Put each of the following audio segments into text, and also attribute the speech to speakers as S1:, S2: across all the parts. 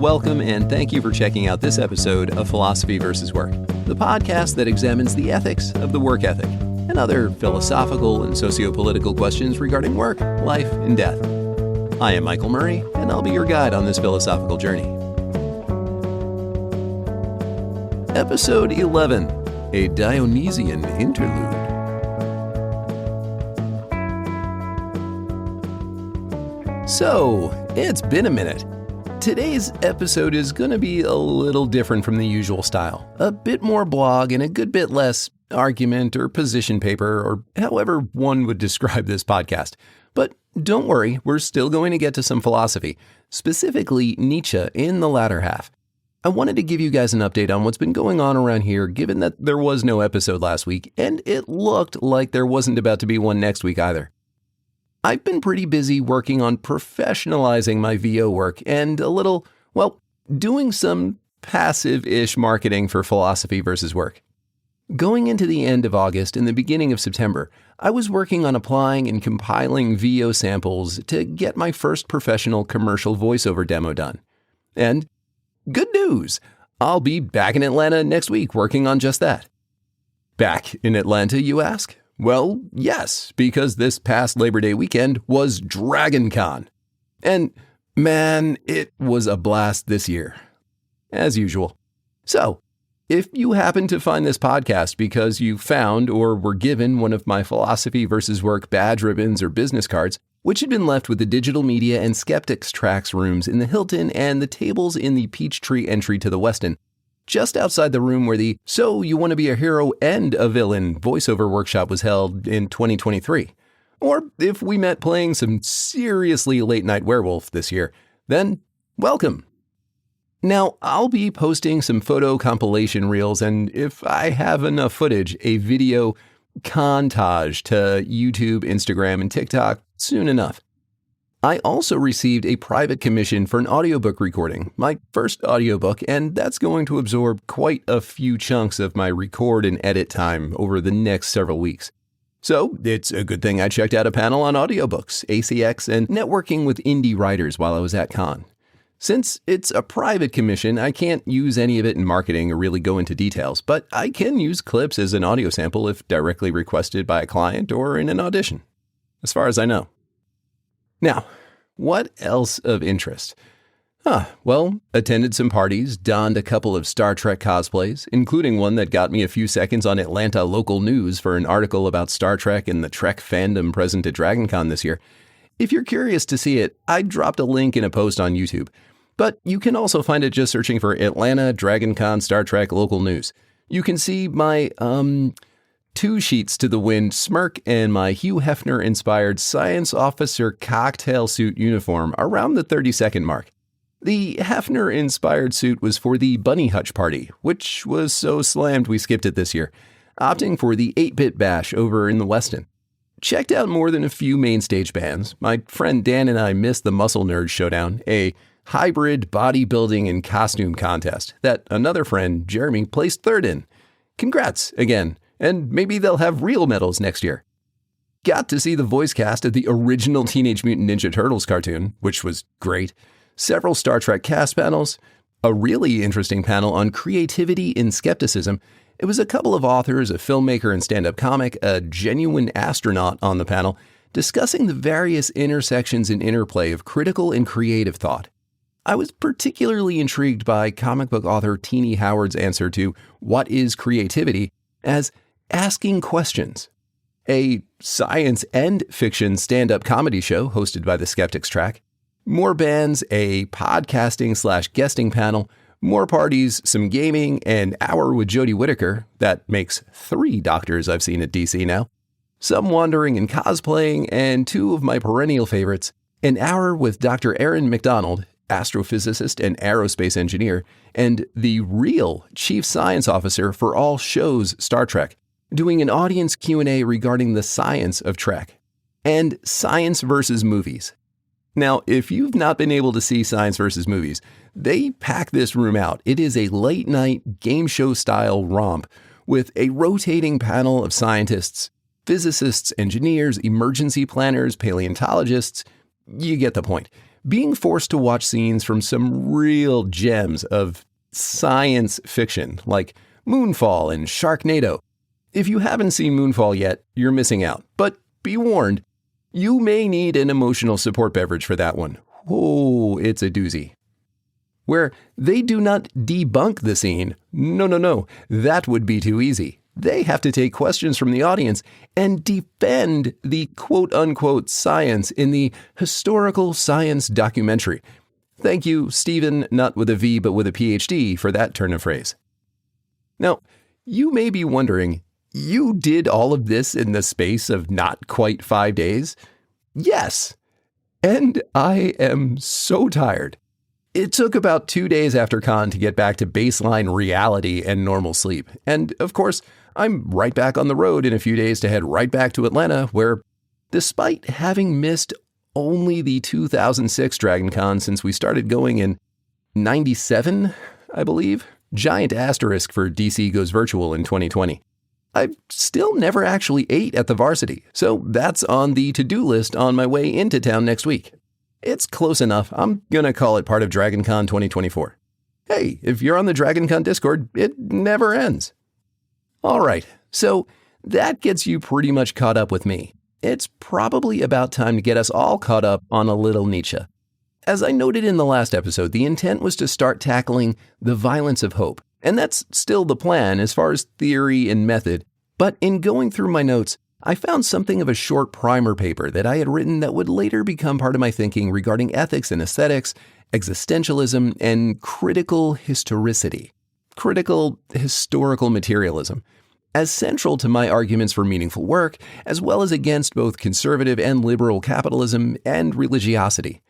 S1: welcome, and thank you for checking out this episode of Philosophy versus Work, the podcast that examines the ethics of the work ethic and other philosophical and socio-political questions regarding work, life, and death. I am Michael Murray, and I'll be your guide on this philosophical journey. Episode 11, a Dionysian Interlude. So, it's been a minute. Today's episode is going to be a little different from the usual style. A bit more blog and a good bit less argument or position paper or however one would describe this podcast. But don't worry, we're still going to get to some philosophy, specifically Nietzsche in the latter half. I wanted to give you guys an update on what's been going on around here, given that there was no episode last week, and it looked like there wasn't about to be one next week either. I've been pretty busy working on professionalizing my VO work and doing some passive-ish marketing for Philosophy versus Work. Going into the end of August and the beginning of September, I was working on applying and compiling VO samples to get my first professional commercial voiceover demo done. And good news! I'll be back in Atlanta next week working on just that. Back in Atlanta, you ask? Well, yes, because this past Labor Day weekend was Dragoncon. And man, it was a blast this year, as usual. So, if you happen to find this podcast because you found or were given one of my Philosophy versus Work badge ribbons or business cards, which had been left with the digital media and skeptics tracks rooms in the Hilton and the tables in the Peachtree entry to the Westin, just outside the room where the So You Want to Be a Hero and a Villain voiceover workshop was held in 2023. Or if we met playing some seriously late-night werewolf this year, then welcome. Now, I'll be posting some photo compilation reels and, if I have enough footage, a video contage to YouTube, Instagram, and TikTok soon enough. I also received a private commission for an audiobook recording, my first audiobook, and that's going to absorb quite a few chunks of my record and edit time over the next several weeks. So it's a good thing I checked out a panel on audiobooks, ACX, and networking with indie writers while I was at Con. Since it's a private commission, I can't use any of it in marketing or really go into details, but I can use clips as an audio sample if directly requested by a client or in an audition, as far as I know. Now, what else of interest? Attended some parties, donned a couple of Star Trek cosplays, including one that got me a few seconds on Atlanta local news for an article about Star Trek and the Trek fandom present at Dragoncon this year. If you're curious to see it, I dropped a link in a post on YouTube, but you can also find it just searching for Atlanta Dragoncon Star Trek local news. You can see my, two sheets to the wind smirk and my Hugh Hefner-inspired science officer cocktail suit uniform around the 30-second mark. The Hefner-inspired suit was for the Bunny Hutch party, which was so slammed we skipped it this year, opting for the 8-bit bash over in the Westin. Checked out more than a few main stage bands. My friend Dan and I missed the Muscle Nerd Showdown, a hybrid bodybuilding and costume contest that another friend, Jeremy, placed third in. Congrats again. And maybe they'll have real medals next year. Got to see the voice cast of the original Teenage Mutant Ninja Turtles cartoon, which was great. Several Star Trek cast panels. A really interesting panel on creativity in skepticism. It was a couple of authors, a filmmaker and stand-up comic, a genuine astronaut on the panel, discussing the various intersections and interplay of critical and creative thought. I was particularly intrigued by comic book author Teenie Howard's answer to what is creativity as asking questions. A science and fiction stand-up comedy show hosted by the Skeptics Track. More bands, a podcasting/guesting panel, more parties, some gaming, an hour with Jodie Whittaker. That makes 3 doctors I've seen at DC now. Some wandering and cosplaying, and 2 of my perennial favorites, an hour with Dr. Aaron McDonald, astrophysicist and aerospace engineer, and the real chief science officer for all shows Star Trek, doing an audience Q&A regarding the science of Trek, and Science versus Movies. Now, if you've not been able to see Science versus Movies, they pack this room out. It is a late-night game show-style romp with a rotating panel of scientists, physicists, engineers, emergency planners, paleontologists. You get the point. being forced to watch scenes from some real gems of science fiction, like Moonfall and Sharknado. If you haven't seen Moonfall yet, you're missing out. But be warned, you may need an emotional support beverage for that one. Oh, it's a doozy. Where they do not debunk the scene. No. That would be too easy. They have to take questions from the audience and defend the quote-unquote science in the historical science documentary. Thank you, Stephen, not with a V but with a PhD, for that turn of phrase. Now, you may be wondering, you did all of this in the space of not quite 5 days? Yes. And I am so tired. It took about 2 days after con to get back to baseline reality and normal sleep. And of course, I'm right back on the road in a few days to head right back to Atlanta, where, despite having missed only the 2006 Dragoncon since we started going in 97, I believe, giant asterisk for DC Goes Virtual in 2020. I've still never actually ate at the Varsity, so that's on the to-do list on my way into town next week. It's close enough. I'm gonna call it part of Dragoncon 2024. Hey, if you're on the Dragoncon Discord, it never ends. All right, so that gets you pretty much caught up with me. It's probably about time to get us all caught up on a little Nietzsche. As I noted in the last episode, the intent was to start tackling the violence of hope, and that's still the plan as far as theory and method. But in going through my notes, I found something of a short primer paper that I had written that would later become part of my thinking regarding ethics and aesthetics, existentialism, and critical historicity. Critical historical materialism, as central to my arguments for meaningful work, as well as against both conservative and liberal capitalism and religiosity.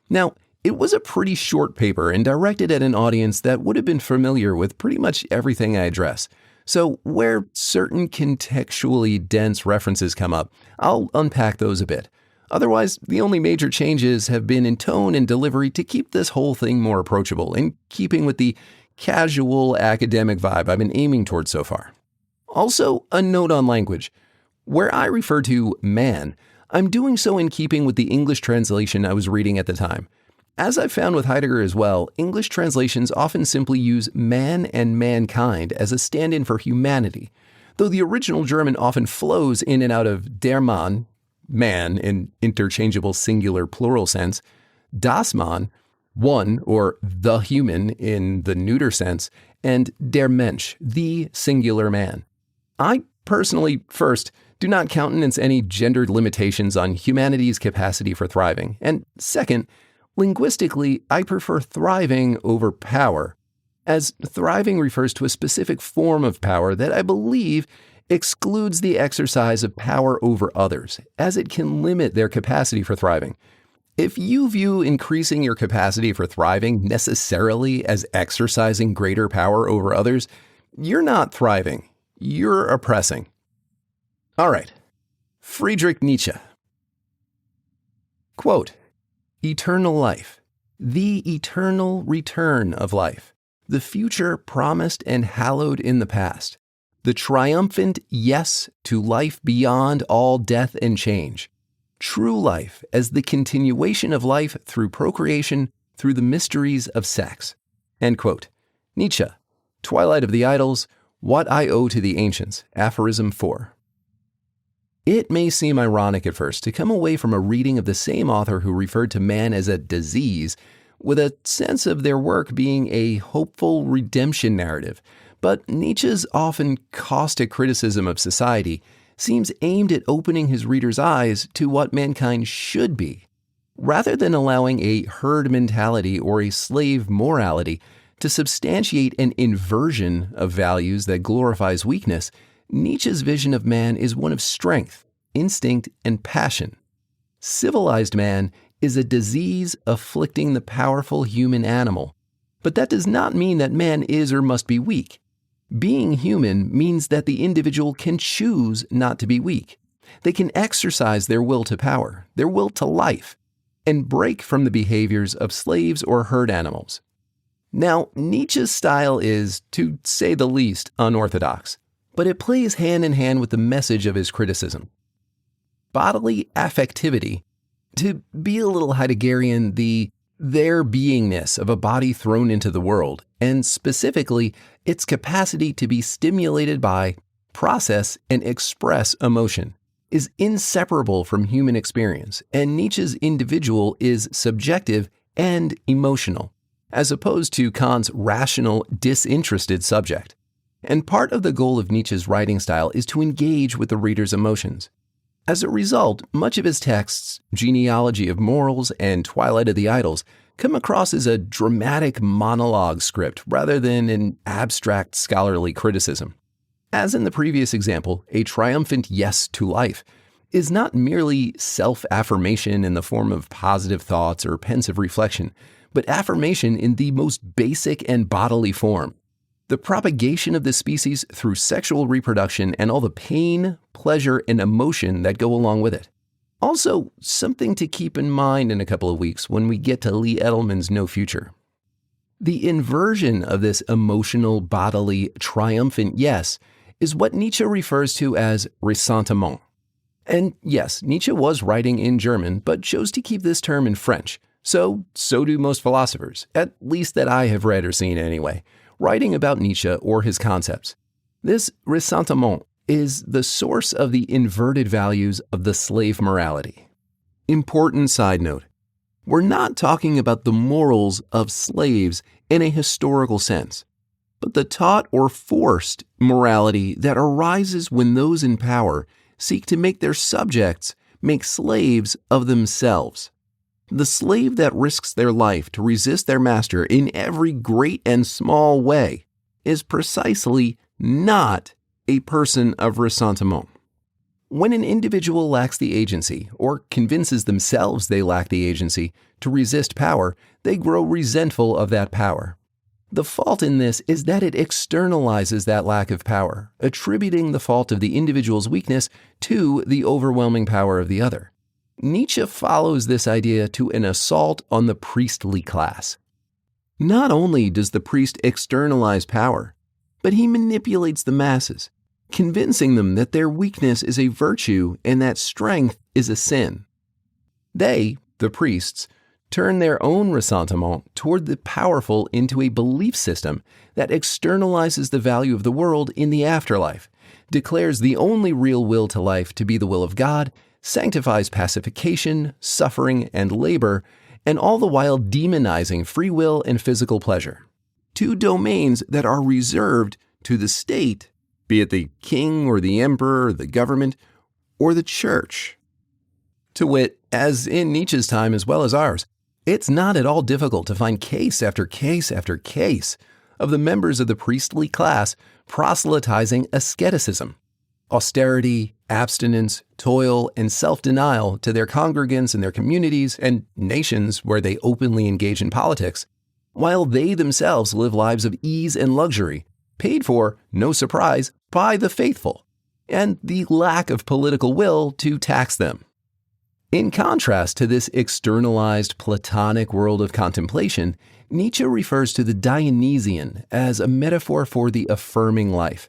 S1: Now, it was a pretty short paper and directed at an audience that would have been familiar with pretty much everything I address. So where certain contextually dense references come up, I'll unpack those a bit. Otherwise, the only major changes have been in tone and delivery to keep this whole thing more approachable, in keeping with the casual academic vibe I've been aiming towards so far. Also, a note on language. Where I refer to man, I'm doing so in keeping with the English translation I was reading at the time. As I've found with Heidegger as well, English translations often simply use man and mankind as a stand-in for humanity, though the original German often flows in and out of der Mann, man in interchangeable singular plural sense, das Mann, one or the human in the neuter sense, and der Mensch, the singular man. I personally, first, do not countenance any gendered limitations on humanity's capacity for thriving, and second, linguistically, I prefer thriving over power, as thriving refers to a specific form of power that I believe excludes the exercise of power over others, as it can limit their capacity for thriving. If you view increasing your capacity for thriving necessarily as exercising greater power over others, you're not thriving, you're oppressing. All right, Friedrich Nietzsche. Quote, "Eternal life, the eternal return of life, the future promised and hallowed in the past, the triumphant yes to life beyond all death and change, true life as the continuation of life through procreation, through the mysteries of sex." End quote. Nietzsche, Twilight of the Idols, What I Owe to the Ancients, Aphorism 4. It may seem ironic at first to come away from a reading of the same author who referred to man as a disease with a sense of their work being a hopeful redemption narrative, but Nietzsche's often caustic criticism of society seems aimed at opening his readers' eyes to what mankind should be, rather than allowing a herd mentality or a slave morality to substantiate an inversion of values that glorifies weakness. Nietzsche's vision of man is one of strength, instinct, and passion. Civilized man is a disease afflicting the powerful human animal, but that does not mean that man is or must be weak. Being human means that the individual can choose not to be weak. They can exercise their will to power, their will to life, and break from the behaviors of slaves or herd animals. Now, Nietzsche's style is, to say the least, unorthodox, but it plays hand in hand with the message of his criticism. Bodily affectivity, To be a little Heideggerian, the there beingness of a body thrown into the world, and specifically its capacity to be stimulated by, process, and express emotion, is inseparable from human experience, and Nietzsche's individual is subjective and emotional, as opposed to Kant's rational, disinterested subject. And part of the goal of Nietzsche's writing style is to engage with the reader's emotions. As a result, much of his texts, Genealogy of Morals and Twilight of the Idols, come across as a dramatic monologue script rather than an abstract scholarly criticism. As in the previous example, a triumphant yes to life is not merely self-affirmation in the form of positive thoughts or pensive reflection, but affirmation in the most basic and bodily form. The propagation of the species through sexual reproduction and all the pain, pleasure, and emotion that go along with it. Also, something to keep in mind in a couple of weeks when we get to Lee Edelman's No Future. The inversion of this emotional, bodily, triumphant yes is what Nietzsche refers to as ressentiment. And yes, Nietzsche was writing in German, but chose to keep this term in French. So do most philosophers, at least that I have read or seen anyway, writing about Nietzsche or his concepts. This ressentiment is the source of the inverted values of the slave morality. Important side note, we're not talking about the morals of slaves in a historical sense, but the taught or forced morality that arises when those in power seek to make their subjects make slaves of themselves. The slave that risks their life to resist their master in every great and small way is precisely not a person of ressentiment. When an individual lacks the agency, or convinces themselves they lack the agency, to resist power, they grow resentful of that power. The fault in this is that it externalizes that lack of power, attributing the fault of the individual's weakness to the overwhelming power of the other. Nietzsche follows this idea to an assault on the priestly class. Not only does the priest externalize power, but he manipulates the masses, convincing them that their weakness is a virtue and that strength is a sin. They, the priests, turn their own ressentiment toward the powerful into a belief system that externalizes the value of the world in the afterlife, declares the only real will to life to be the will of God, sanctifies pacification, suffering, and labor, and all the while demonizing free will and physical pleasure. Two domains that are reserved to the state, be it the king or the emperor, the government, or the church. To wit, as in Nietzsche's time as well as ours, it's not at all difficult to find case after case after case of the members of the priestly class proselytizing asceticism, austerity, abstinence, toil, and self-denial to their congregants and their communities and nations where they openly engage in politics, while they themselves live lives of ease and luxury, paid for, no surprise, by the faithful, and the lack of political will to tax them. In contrast to this externalized Platonic world of contemplation, Nietzsche refers to the Dionysian as a metaphor for the affirming life.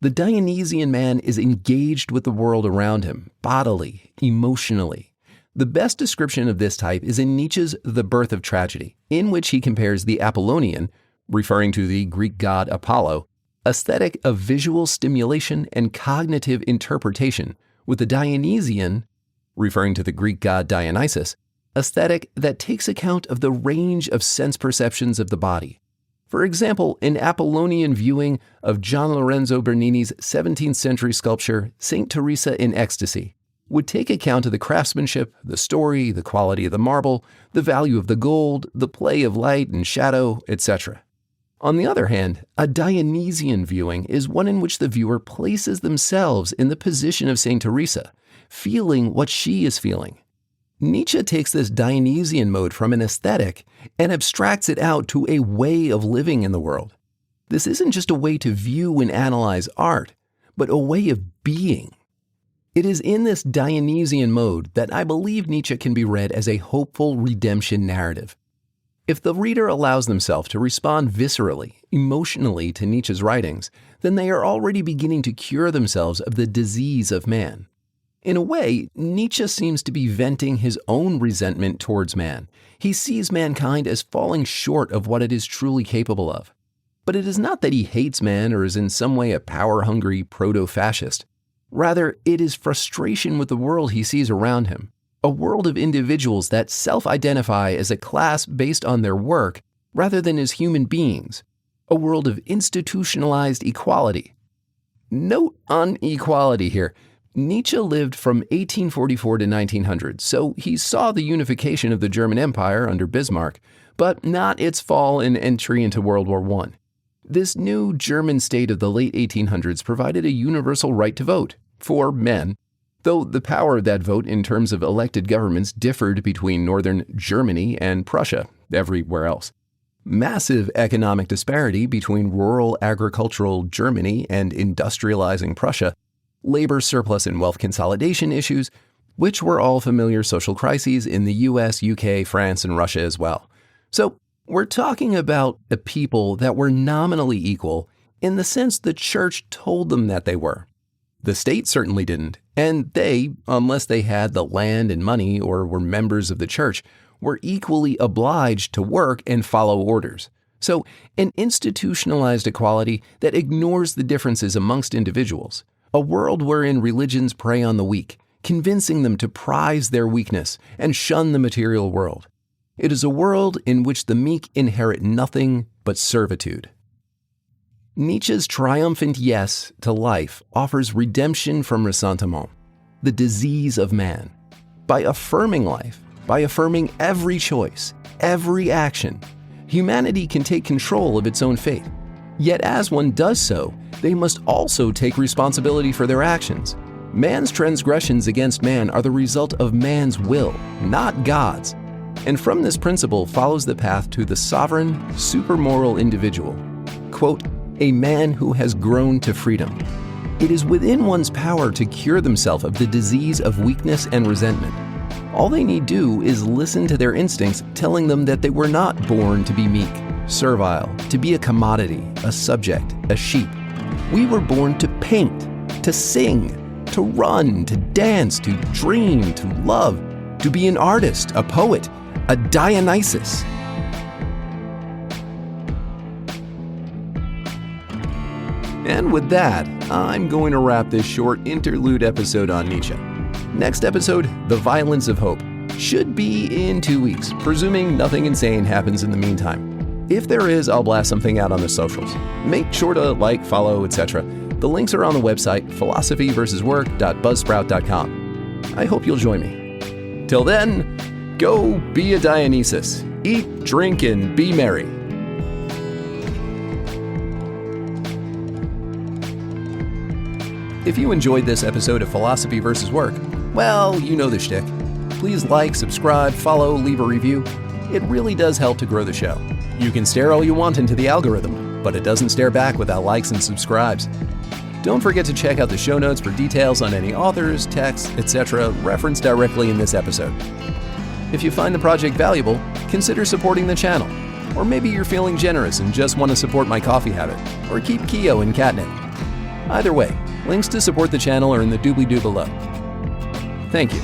S1: The Dionysian man is engaged with the world around him, bodily, emotionally. The best description of this type is in Nietzsche's The Birth of Tragedy, in which he compares the Apollonian, referring to the Greek god Apollo, aesthetic of visual stimulation and cognitive interpretation, with the Dionysian, referring to the Greek god Dionysus, aesthetic that takes account of the range of sense perceptions of the body. For example, an Apollonian viewing of Gian Lorenzo Bernini's 17th century sculpture, Saint Teresa in Ecstasy, would take account of the craftsmanship, the story, the quality of the marble, the value of the gold, the play of light and shadow, etc. On the other hand, a Dionysian viewing is one in which the viewer places themselves in the position of Saint Teresa, feeling what she is feeling. Nietzsche takes this Dionysian mode from an aesthetic and abstracts it out to a way of living in the world. This isn't just a way to view and analyze art, but a way of being. It is in this Dionysian mode that I believe Nietzsche can be read as a hopeful redemption narrative. If the reader allows themselves to respond viscerally, emotionally to Nietzsche's writings, then they are already beginning to cure themselves of the disease of man. In a way, Nietzsche seems to be venting his own resentment towards man. He sees mankind as falling short of what it is truly capable of. But it is not that he hates man or is in some way a power-hungry proto-fascist. Rather, it is frustration with the world he sees around him, a world of individuals that self-identify as a class based on their work rather than as human beings, a world of institutionalized equality. Note on equality here. Nietzsche lived from 1844 to 1900, so he saw the unification of the German Empire under Bismarck, but not its fall and entry into World War I. This new German state of the late 1800s provided a universal right to vote for men, though the power of that vote in terms of elected governments differed between northern Germany and Prussia, everywhere else. Massive economic disparity between rural agricultural Germany and industrializing Prussia, labor surplus and wealth consolidation issues, which were all familiar social crises in the US, UK, France, and Russia as well. So we're talking about a people that were nominally equal in the sense the church told them that they were. The state certainly didn't, and they, unless they had the land and money or were members of the church, were equally obliged to work and follow orders. So an institutionalized equality that ignores the differences amongst individuals. A world wherein religions prey on the weak, convincing them to prize their weakness and shun the material world. It is a world in which the meek inherit nothing but servitude. Nietzsche's triumphant yes to life offers redemption from ressentiment, the disease of man. By affirming life, by affirming every choice, every action, humanity can take control of its own fate. Yet as one does so, they must also take responsibility for their actions. Man's transgressions against man are the result of man's will, not God's. And from this principle follows the path to the sovereign, supermoral individual. Quote, a man who has grown to freedom. It is within one's power to cure themselves of the disease of weakness and resentment. All they need do is listen to their instincts telling them that they were not born to be meek, servile, to be a commodity, a subject, a sheep. We were born to paint, to sing, to run, to dance, to dream, to love, to be an artist, a poet, a Dionysus. And with that, I'm going to wrap this short interlude episode on Nietzsche. Next episode, The Violence of Hope, should be in 2 weeks, presuming nothing insane happens in the meantime. If there is, I'll blast something out on the socials. Make sure to like, follow, etc. The links are on the website, philosophyversuswork.buzzsprout.com. I hope you'll join me. Till then, go be a Dionysus. Eat, drink, and be merry. If you enjoyed this episode of Philosophy versus Work, well, you know the shtick. Please like, subscribe, follow, leave a review. It really does help to grow the show. You can stare all you want into the algorithm, but it doesn't stare back without likes and subscribes. Don't forget to check out the show notes for details on any authors, texts, etc. referenced directly in this episode. If you find the project valuable, consider supporting the channel. Or maybe you're feeling generous and just want to support my coffee habit, or keep Keo in catnip. Either way, links to support the channel are in the doobly-doo below. Thank you.